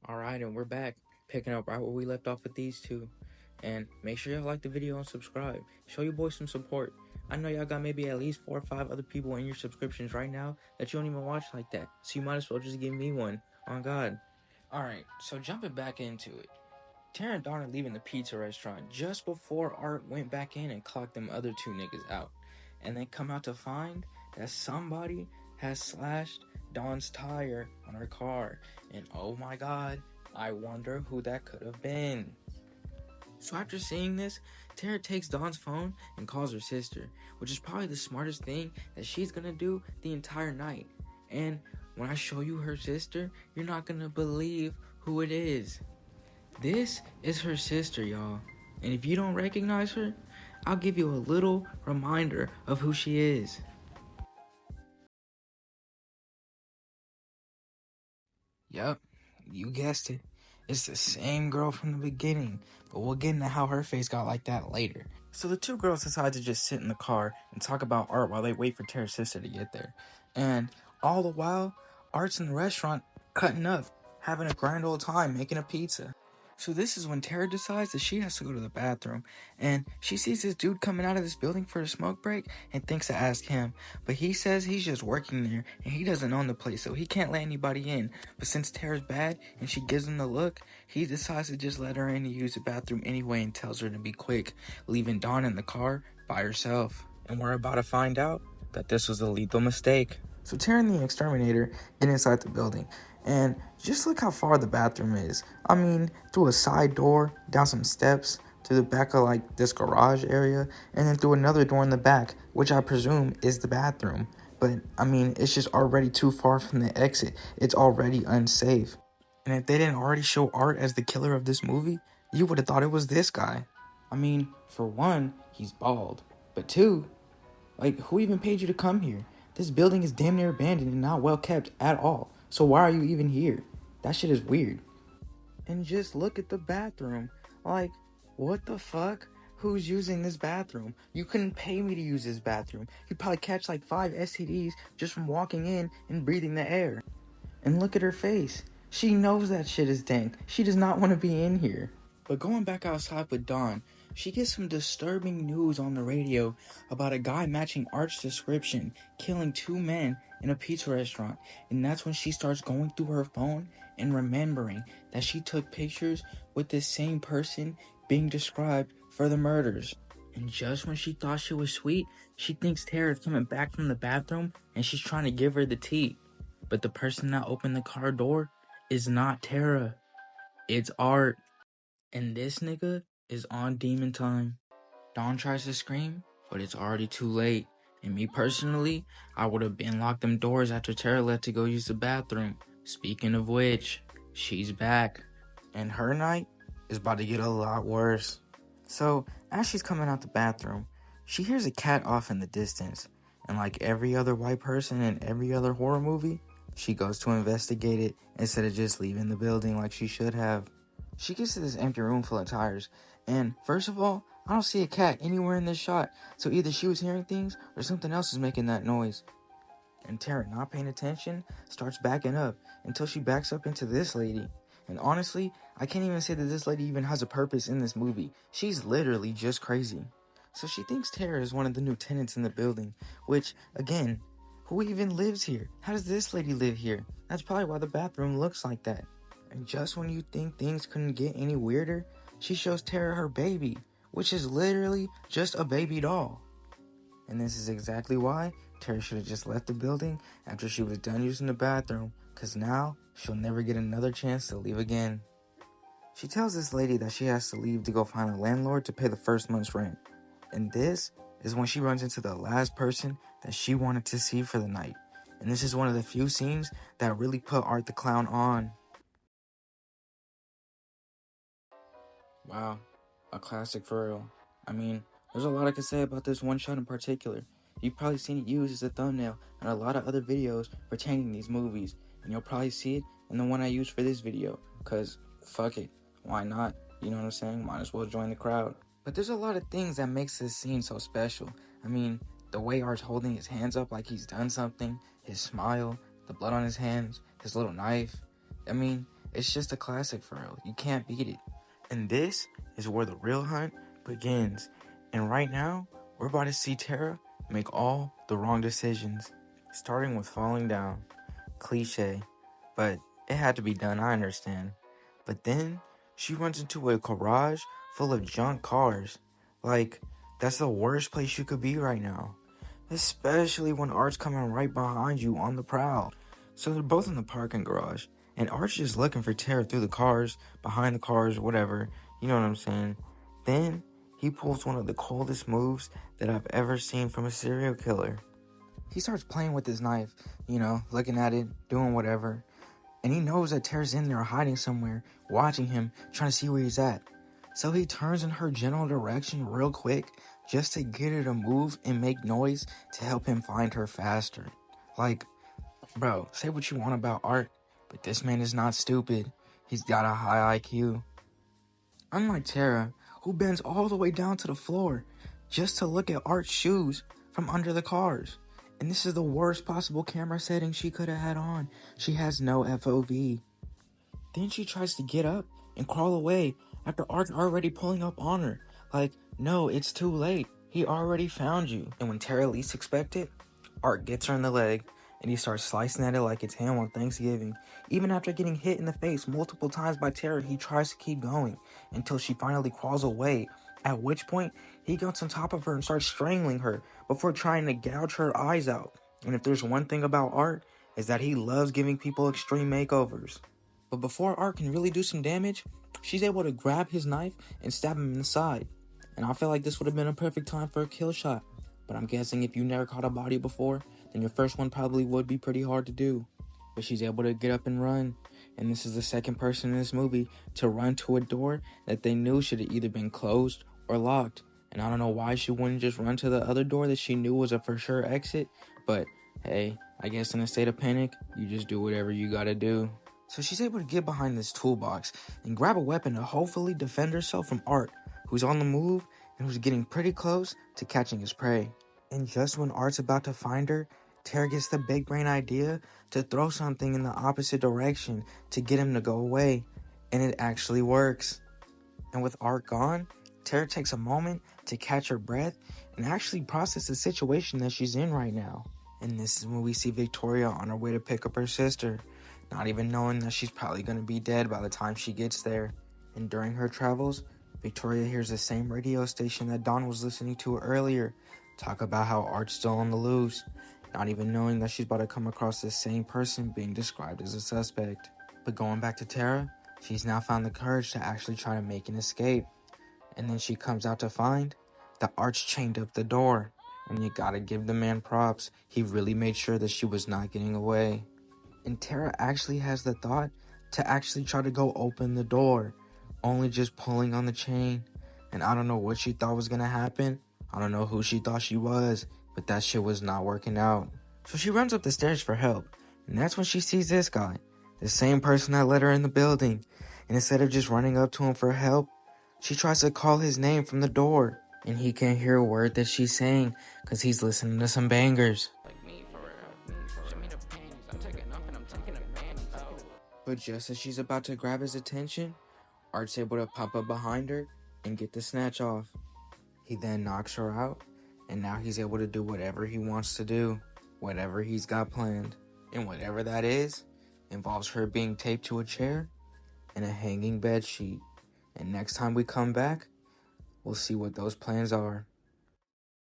Alright, and we're back, picking up right where we left off with these two. And make sure y'all like the video and subscribe. Show your boys some support. I know y'all got maybe at least 4 or 5 other people in your subscriptions right now that you don't even watch like that. So you might as well just give me one. On God. Alright, so jumping back into it. Tara and Dawn are leaving the pizza restaurant just before Art went back in and clocked them other two niggas out. And they come out to find that somebody has slashed Dawn's tire on her car. And oh my God, I wonder who that could have been. So after seeing this, Tara takes Dawn's phone and calls her sister, which is probably the smartest thing that she's gonna do the entire night. And when I show you her sister, you're not gonna believe who it is. This is her sister, y'all. And if you don't recognize her, I'll give you a little reminder of who she is. Yup, you guessed it. It's the same girl from the beginning, but we'll get into how her face got like that later. So the two girls decide to just sit in the car and talk about Art while they wait for Tara's sister to get there. And all the while, Art's in the restaurant cutting up, having a grand old time making a pizza. So this is when Tara decides that she has to go to the bathroom, and she sees this dude coming out of this building for a smoke break and thinks to ask him, but he says he's just working there and he doesn't own the place, so he can't let anybody in. But since Tara's bad and she gives him the look, he decides to just let her in to use the bathroom anyway and tells her to be quick, leaving Dawn in the car by herself. And we're about to find out that this was a lethal mistake. So Tara and the exterminator get inside the building, and just look how far the bathroom is. I mean, through a side door, down some steps, to the back of like this garage area, and then through another door in the back, which I presume is the bathroom. But I mean, it's just already too far from the exit. It's already unsafe. And if they didn't already show Art as the killer of this movie, you would have thought it was this guy. I mean, for one, he's bald. But two, like, who even paid you to come here? This building is damn near abandoned and not well kept at all. So why are you even here? That shit is weird. And just look at the bathroom. Like, what the fuck? Who's using this bathroom? You couldn't pay me to use this bathroom. You'd probably catch like 5 STDs just from walking in and breathing the air. And look at her face. She knows that shit is dank. She does not want to be in here. But going back outside with Dawn, she gets some disturbing news on the radio about a guy matching Art's description, killing 2 men in a pizza restaurant. And that's when she starts going through her phone and remembering that she took pictures with this same person being described for the murders. And just when she thought she was sweet, she thinks Tara's coming back from the bathroom and she's trying to give her the tea. But the person that opened the car door is not Tara. It's Art. And this nigga is on demon time. Dawn tries to scream, but it's already too late. And me personally, I would have been locked them doors after Tara left to go use the bathroom. Speaking of which, she's back. And her night is about to get a lot worse. So, as she's coming out the bathroom, she hears a cat off in the distance. And like every other white person in every other horror movie, she goes to investigate it instead of just leaving the building like she should have. She gets to this empty room full of tires, and first of all, I don't see a cat anywhere in this shot, so either she was hearing things or something else is making that noise. And Tara, not paying attention, starts backing up until she backs up into this lady. And honestly, I can't even say that this lady even has a purpose in this movie. She's literally just crazy. So she thinks Tara is one of the new tenants in the building, which, again, who even lives here? How does this lady live here? That's probably why the bathroom looks like that. And just when you think things couldn't get any weirder, she shows Tara her baby, which is literally just a baby doll. And this is exactly why Tara should have just left the building after she was done using the bathroom, because now she'll never get another chance to leave again. She tells this lady that she has to leave to go find a landlord to pay the first month's rent. And this is when she runs into the last person that she wanted to see for the night. And this is one of the few scenes that really put Art the Clown on. Wow, a classic for real. I mean, there's a lot I could say about this one shot in particular. You've probably seen it used as a thumbnail in a lot of other videos pertaining to these movies, and you'll probably see it in the one I used for this video, cause fuck it, why not? You know what I'm saying? Might as well join the crowd. But there's a lot of things that makes this scene so special. I mean, the way Art's holding his hands up like he's done something, his smile, the blood on his hands, his little knife. I mean, It's just a classic for real. You can't beat it. And this is where the real hunt begins. And right now, we're about to see Tara make all the wrong decisions, starting with falling down. Cliche, but it had to be done, I understand. But then she runs into a garage full of junk cars. Like, that's the worst place you could be right now. Especially when Art's coming right behind you on the prowl. So they're both in the parking garage, and Art's just looking for Tara through the cars, behind the cars, whatever. You know what I'm saying? Then he pulls one of the coldest moves that I've ever seen from a serial killer. He starts playing with his knife, looking at it, doing whatever. And he knows that Tara's in there hiding somewhere, watching him, trying to see where he's at. So he turns in her general direction real quick, just to get her to move and make noise to help him find her faster. Like, bro, say what you want about Art, but this man is not stupid. He's got a high IQ. Unlike Tara, who bends all the way down to the floor just to look at Art's shoes from under the cars. And this is the worst possible camera setting she could have had on. She has no FOV. Then she tries to get up and crawl away after Art's already pulling up on her. Like, no, it's too late. He already found you. And when Tara least expects it, Art gets her in the leg and he starts slicing at it like it's ham on Thanksgiving. Even after getting hit in the face multiple times by Tara, he tries to keep going until she finally crawls away. At which point, he gets on top of her and starts strangling her before trying to gouge her eyes out. And if there's one thing about Art, is that he loves giving people extreme makeovers. But before Art can really do some damage, she's able to grab his knife and stab him in the side. And I feel like this would have been a perfect time for a kill shot. But I'm guessing if you never caught a body before, then your first one probably would be pretty hard to do. But she's able to get up and run. And this is the second person in this movie to run to a door that they knew should have either been closed or locked. And I don't know why she wouldn't just run to the other door that she knew was a for sure exit. But hey, I guess in a state of panic, you just do whatever you gotta do. So she's able to get behind this toolbox and grab a weapon to hopefully defend herself from Art, who's on the move and who's getting pretty close to catching his prey. And just when Art's about to find her, Tara gets the big brain idea to throw something in the opposite direction to get him to go away. And it actually works. And with Art gone, Tara takes a moment to catch her breath and actually process the situation that she's in right now. And this is when we see Victoria on her way to pick up her sister, not even knowing that she's probably going to be dead by the time she gets there. And during her travels, Victoria hears the same radio station that Dawn was listening to earlier talk about how Art's still on the loose, not even knowing that she's about to come across the same person being described as a suspect. But going back to Tara, she's now found the courage to actually try to make an escape. And then she comes out to find that Art's chained up the door. And you gotta give the man props. He really made sure that she was not getting away. And Tara actually has the thought to actually try to go open the door, only just pulling on the chain. And I don't know what she thought was gonna happen. I don't know who she thought she was, but that shit was not working out. So she runs up the stairs for help. And that's when she sees this guy, the same person that let her in the building. And instead of just running up to him for help, she tries to call his name from the door. And he can't hear a word that she's saying because he's listening to some bangers. But just as she's about to grab his attention, Art's able to pop up behind her and get the snatch off. He then knocks her out, and now he's able to do whatever he wants to do, whatever he's got planned. And whatever that is, involves her being taped to a chair and a hanging bed sheet. And next time we come back, we'll see what those plans are.